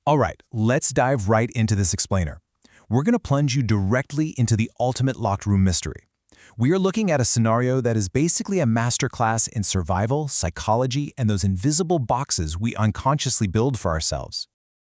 All right, let's dive right into this explainer. We're going to plunge you directly into the ultimate locked room mystery. We are looking at a scenario that is basically a masterclass in survival, psychology, and those invisible boxes we unconsciously build for ourselves.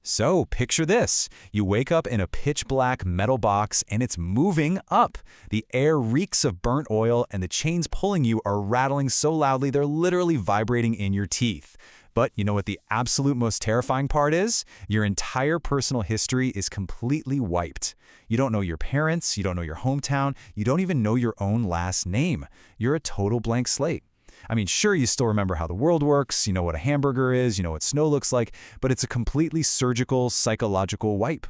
So, picture this. You wake up in a pitch-black metal box and it's moving up. The air reeks of burnt oil and the chains pulling you are rattling so loudly they're literally vibrating in your teeth. But you know what the absolute most terrifying part is? Your entire personal history is completely wiped. You don't know your parents, you don't know your hometown, you don't even know your own last name. You're a total blank slate. I mean, sure, you still remember how the world works, you know what a hamburger is, you know what snow looks like, but it's a completely surgical, psychological wipe.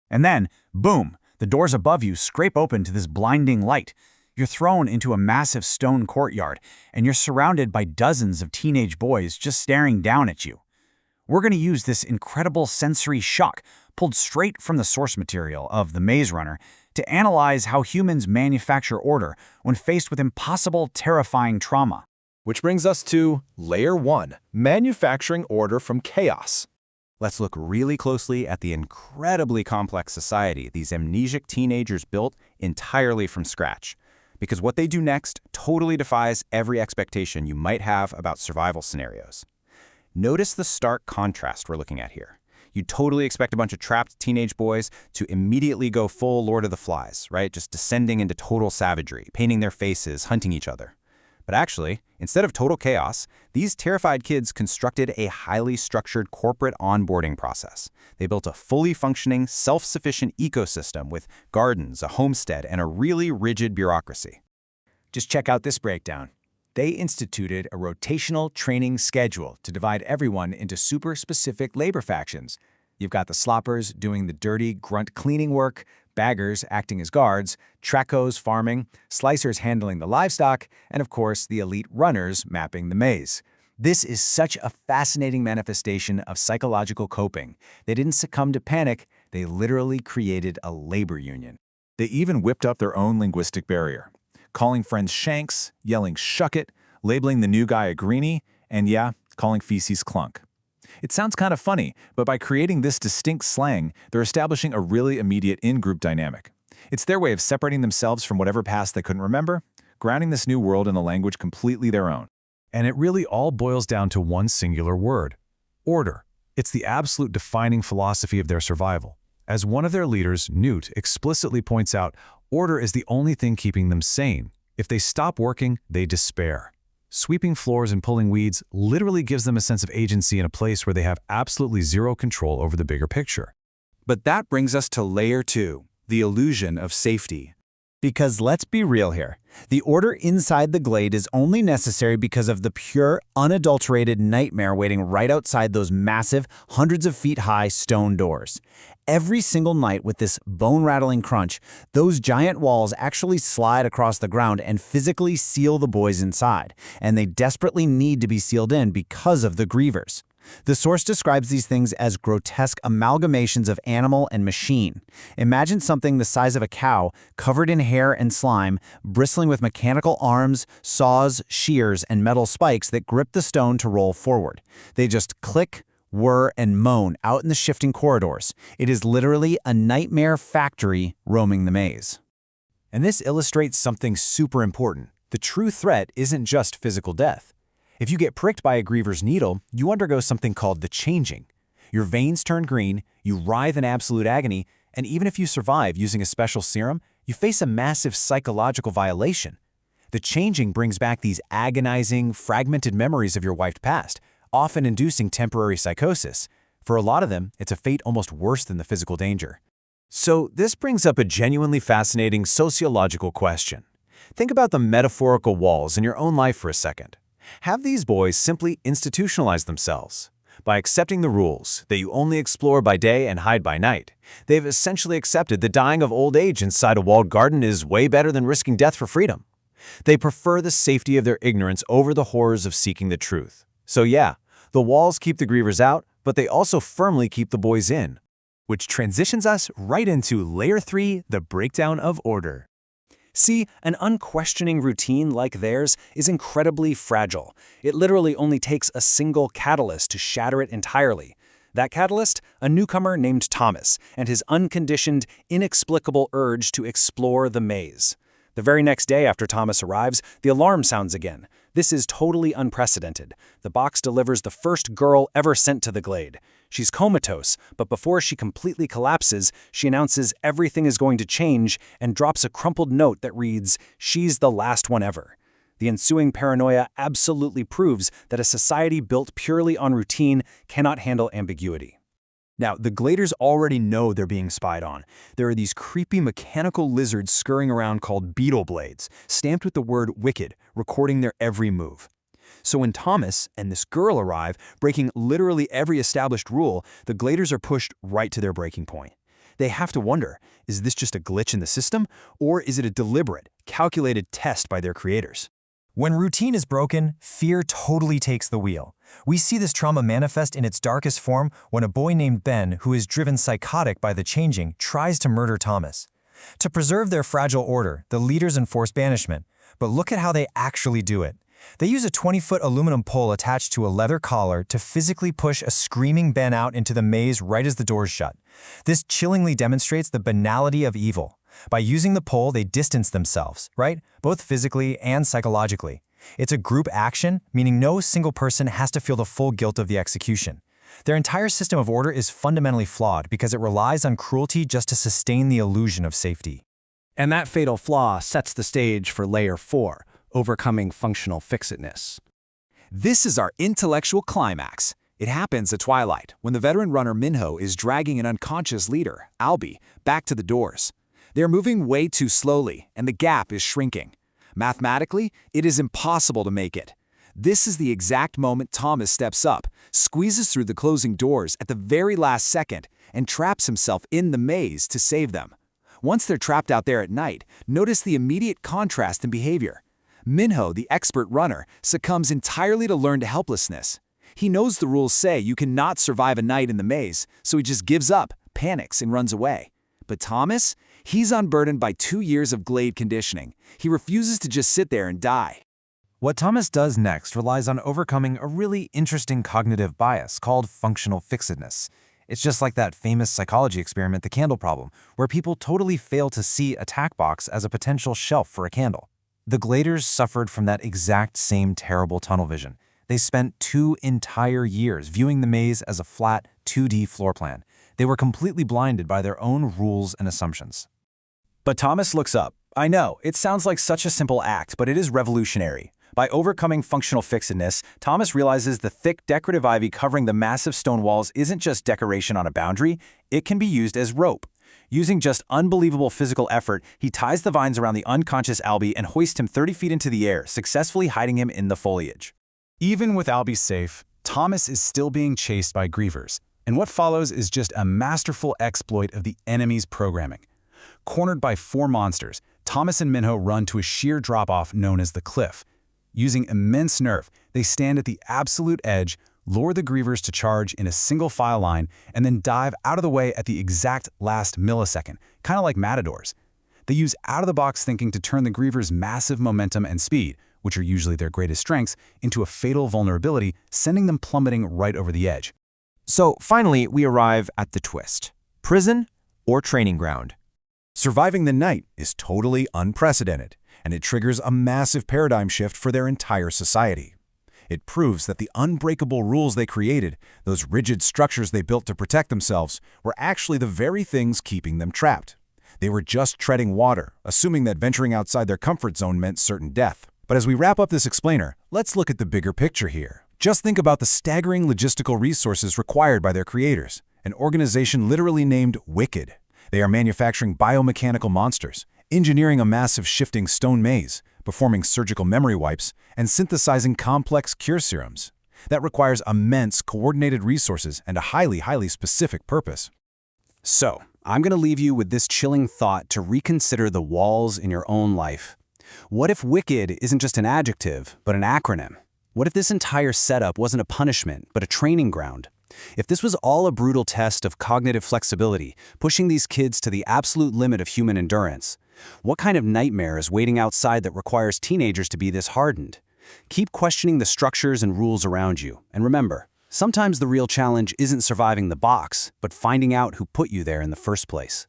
And then, boom, the doors above you scrape open to this blinding light. You're thrown into a massive stone courtyard, and you're surrounded by dozens of teenage boys just staring down at you. We're going to use this incredible sensory shock, pulled straight from the source material of The Maze Runner, to analyze how humans manufacture order when faced with impossible, terrifying trauma. Which brings us to Layer 1, manufacturing order from chaos. Let's look really closely at the incredibly complex society these amnesic teenagers built entirely from scratch. Because what they do next totally defies every expectation you might have about survival scenarios. Notice the stark contrast we're looking at here. You'd totally expect a bunch of trapped teenage boys to immediately go full Lord of the Flies, right? Just descending into total savagery, painting their faces, hunting each other. But actually, instead of total chaos, these terrified kids constructed a highly structured corporate onboarding process. They built a fully functioning, self-sufficient ecosystem with gardens, a homestead, and a really rigid bureaucracy. Just check out this breakdown. They instituted a rotational training schedule to divide everyone into super specific labor factions. You've got the sloppers doing the dirty grunt cleaning work, baggers acting as guards, trackos farming, slicers handling the livestock, and of course the elite runners mapping the maze. This is such a fascinating manifestation of psychological coping. They didn't succumb to panic, they literally created a labor union. They even whipped up their own linguistic barrier, calling friends shanks, yelling shuck it, labeling the new guy a greenie, and yeah, calling feces clunk. It sounds kind of funny, but by creating this distinct slang, they're establishing a really immediate in-group dynamic. It's their way of separating themselves from whatever past they couldn't remember, grounding this new world in a language completely their own. And it really all boils down to one singular word: order. It's the absolute defining philosophy of their survival. As one of their leaders, Newt, explicitly points out, order is the only thing keeping them sane. If they stop working, they despair. Sweeping floors and pulling weeds literally gives them a sense of agency in a place where they have absolutely zero control over the bigger picture. But that brings us to Layer 2, the illusion of safety. Because let's be real here, the order inside the glade is only necessary because of the pure, unadulterated nightmare waiting right outside those massive, hundreds of feet high stone doors. Every single night with this bone-rattling crunch, those giant walls actually slide across the ground and physically seal the boys inside, and they desperately need to be sealed in because of the grievers. The source describes these things as grotesque amalgamations of animal and machine. Imagine something the size of a cow, covered in hair and slime, bristling with mechanical arms, saws, shears, and metal spikes that grip the stone to roll forward. They just click, whir, and moan out in the shifting corridors. It is literally a nightmare factory roaming the maze. And this illustrates something super important. The true threat isn't just physical death. If you get pricked by a griever's needle, you undergo something called the changing. Your veins turn green, you writhe in absolute agony, and even if you survive using a special serum, you face a massive psychological violation. The changing brings back these agonizing, fragmented memories of your wiped past, often inducing temporary psychosis. For a lot of them, it's a fate almost worse than the physical danger. So this brings up a genuinely fascinating sociological question. Think about the metaphorical walls in your own life for a second. Have these boys simply institutionalized themselves? By accepting the rules that you only explore by day and hide by night, they've essentially accepted that dying of old age inside a walled garden is way better than risking death for freedom. They prefer the safety of their ignorance over the horrors of seeking the truth. So yeah, the walls keep the grievers out, but they also firmly keep the boys in. Which transitions us right into Layer 3, the breakdown of order. See, an unquestioning routine like theirs is incredibly fragile. It literally only takes a single catalyst to shatter it entirely. That catalyst? A newcomer named Thomas and his unconditioned, inexplicable urge to explore the maze. The very next day after Thomas arrives, the alarm sounds again. This is totally unprecedented. The box delivers the first girl ever sent to the glade. She's comatose, but before she completely collapses, she announces everything is going to change and drops a crumpled note that reads, "She's the last one ever." The ensuing paranoia absolutely proves that a society built purely on routine cannot handle ambiguity. Now, the gladers already know they're being spied on. There are these creepy mechanical lizards scurrying around called beetle blades, stamped with the word wicked, recording their every move. So when Thomas and this girl arrive, breaking literally every established rule, the gladers are pushed right to their breaking point. They have to wonder, is this just a glitch in the system, or is it a deliberate, calculated test by their creators? When routine is broken, fear totally takes the wheel. We see this trauma manifest in its darkest form when a boy named Ben, who is driven psychotic by the changing, tries to murder Thomas. To preserve their fragile order, the leaders enforce banishment. But look at how they actually do it. They use a 20-foot aluminum pole attached to a leather collar to physically push a screaming Ben out into the maze right as the doors shut. This chillingly demonstrates the banality of evil. By using the pole, they distance themselves, right? Both physically and psychologically. It's a group action, meaning no single person has to feel the full guilt of the execution. Their entire system of order is fundamentally flawed because it relies on cruelty just to sustain the illusion of safety. And that fatal flaw sets the stage for Layer 4, overcoming functional fixedness. This is our intellectual climax. It happens at twilight, when the veteran runner Minho is dragging an unconscious leader, Albie, back to the doors. They're moving way too slowly, and the gap is shrinking. Mathematically, it is impossible to make it. This is the exact moment Thomas steps up, squeezes through the closing doors at the very last second, and traps himself in the maze to save them. Once they're trapped out there at night, notice the immediate contrast in behavior. Minho, the expert runner, succumbs entirely to learned helplessness. He knows the rules say you cannot survive a night in the maze, so he just gives up, panics, and runs away. But Thomas? He's unburdened by 2 years of glade conditioning. He refuses to just sit there and die. What Thomas does next relies on overcoming a really interesting cognitive bias called functional fixedness. It's just like that famous psychology experiment, the candle problem, where people totally fail to see a tack box as a potential shelf for a candle. The gladers suffered from that exact same terrible tunnel vision. They spent 2 entire years viewing the maze as a flat, 2D floor plan. They were completely blinded by their own rules and assumptions. But Thomas looks up. I know, it sounds like such a simple act, but it is revolutionary. By overcoming functional fixedness, Thomas realizes the thick decorative ivy covering the massive stone walls isn't just decoration on a boundary, it can be used as rope. Using just unbelievable physical effort, he ties the vines around the unconscious Albie and hoists him 30 feet into the air, successfully hiding him in the foliage. Even with Albie safe, Thomas is still being chased by grievers, and what follows is just a masterful exploit of the enemy's programming. Cornered by 4 monsters, Thomas and Minho run to a sheer drop-off known as the cliff. Using immense nerve, they stand at the absolute edge, lure the grievers to charge in a single file line, and then dive out of the way at the exact last millisecond, kind of like matadors. They use out-of-the-box thinking to turn the grievers' massive momentum and speed, which are usually their greatest strengths, into a fatal vulnerability, sending them plummeting right over the edge. So finally, we arrive at the twist. Prison or training ground? Surviving the night is totally unprecedented, and it triggers a massive paradigm shift for their entire society. It proves that the unbreakable rules they created, those rigid structures they built to protect themselves, were actually the very things keeping them trapped. They were just treading water, assuming that venturing outside their comfort zone meant certain death. But as we wrap up this explainer, let's look at the bigger picture here. Just think about the staggering logistical resources required by their creators, an organization literally named Wicked. They are manufacturing biomechanical monsters, engineering a massive shifting stone maze, performing surgical memory wipes, and synthesizing complex cure serums. That requires immense coordinated resources and a highly specific purpose. So, I'm going to leave you with this chilling thought to reconsider the walls in your own life. What if wicked isn't just an adjective, but an acronym? What if this entire setup wasn't a punishment, but a training ground? If this was all a brutal test of cognitive flexibility, pushing these kids to the absolute limit of human endurance, what kind of nightmare is waiting outside that requires teenagers to be this hardened? Keep questioning the structures and rules around you, and remember, Sometimes the real challenge isn't surviving the box, but finding out who put you there in the first place.